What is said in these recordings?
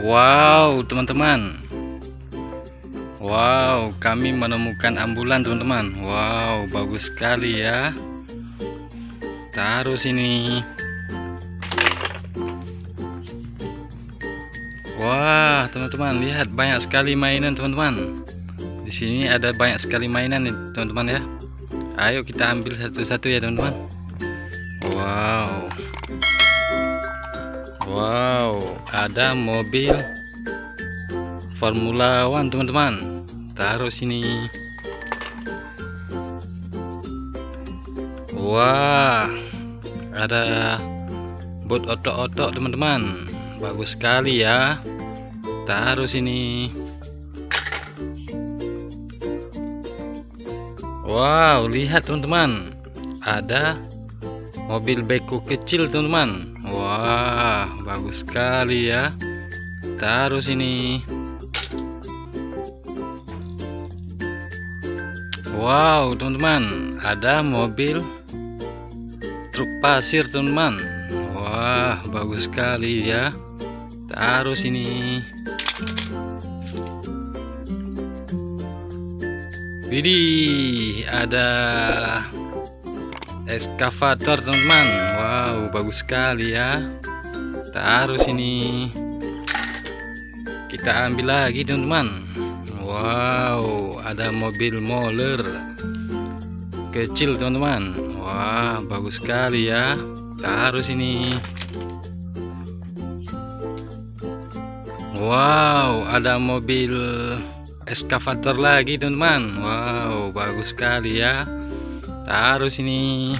Wow, teman-teman. Wow, kami menemukan ambulan, teman-teman. Wow, bagus sekali ya. Taruh sini. Wah, teman-teman, lihat banyak sekali mainan, teman-teman. Di sini ada banyak sekali mainan nih, teman-teman ya. Ayo kita ambil satu-satu ya, teman-teman. Wow. Wow, ada mobil Formula One, teman-teman. Taruh sini. Wah, ada bot otok-otok, teman-teman. Bagus sekali ya. Taruh sini. Wow, lihat teman-teman. Ada mobil beko kecil, teman-teman. Wah, bagus sekali ya. Taruh sini. Wow, teman-teman, ada mobil truk pasir, teman-teman. Wah, bagus sekali ya. Taruh sini. Widih, ada eskavator, teman-teman. Wow, bagus sekali ya. Taruh sini. Kita ambil lagi, teman-teman. Wow, ada mobil moler kecil, teman-teman. Wah, bagus sekali ya. Taruh sini. Wow, ada mobil eskavator lagi, teman-teman. Wow, bagus sekali ya. Taruh sini.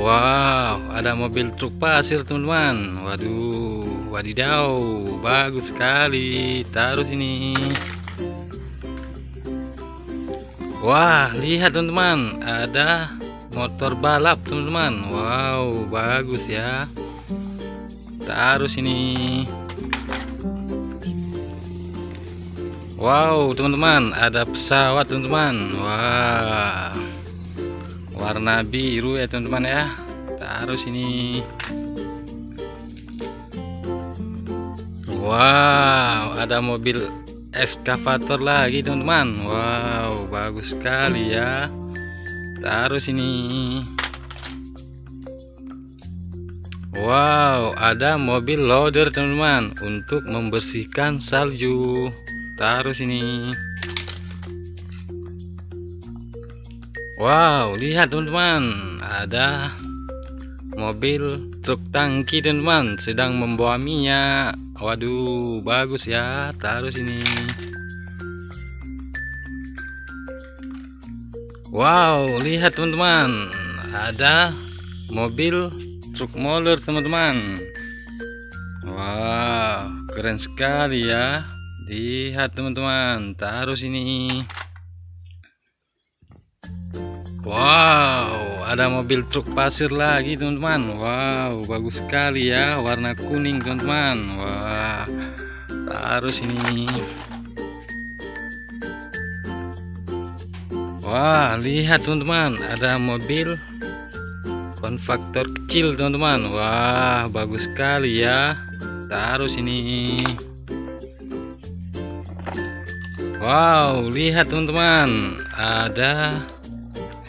Wow, ada mobil truk pasir, teman-teman. Waduh, wadidaw, bagus sekali. Taruh sini. Wah, lihat teman-teman, ada motor balap, teman-teman. Wow, bagus ya. Taruh sini. Wow, teman-teman, ada pesawat, teman-teman. Wah, warna biru ya, teman-teman ya. Taruh sini. Wow, ada mobil eskavator lagi, teman-teman. Wow, bagus sekali ya. Taruh sini. Wow, ada mobil loader, teman-teman, untuk membersihkan salju. Taruh sini. Wow, lihat teman-teman, ada mobil truk tangki, teman-teman, sedang membawa minyak. Waduh, bagus ya. Taruh sini. Wow, lihat teman-teman, ada mobil truk moler, teman-teman. Wow, keren sekali ya. Lihat teman-teman, taruh sini. Wow, ada mobil truk pasir lagi, teman-teman. Wow, bagus sekali ya, warna kuning, teman-teman. Wah, taruh sini. Wah, lihat teman-teman, ada mobil konvektor kecil, teman-teman. Wah, bagus sekali ya. Taruh sini. Wow, lihat teman-teman, ada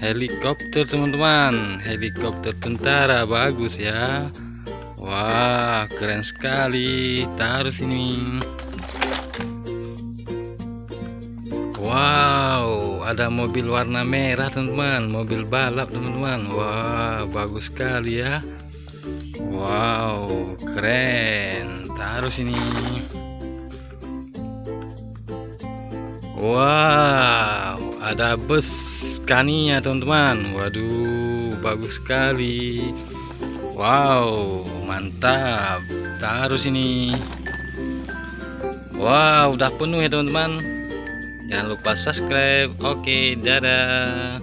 helikopter, teman-teman. Helikopter tentara, bagus ya. Wah, keren sekali. Taruh sini. Wow, ada mobil warna merah, teman-teman. Mobil balap, teman-teman. Wah, bagus sekali ya. Wow, keren. Taruh sini. Wow, ada bus Scania, teman-teman. Waduh, bagus sekali. Wow, mantap. Taruh sini. Wow, udah penuh ya, teman-teman. Jangan lupa subscribe. Oke, dadah.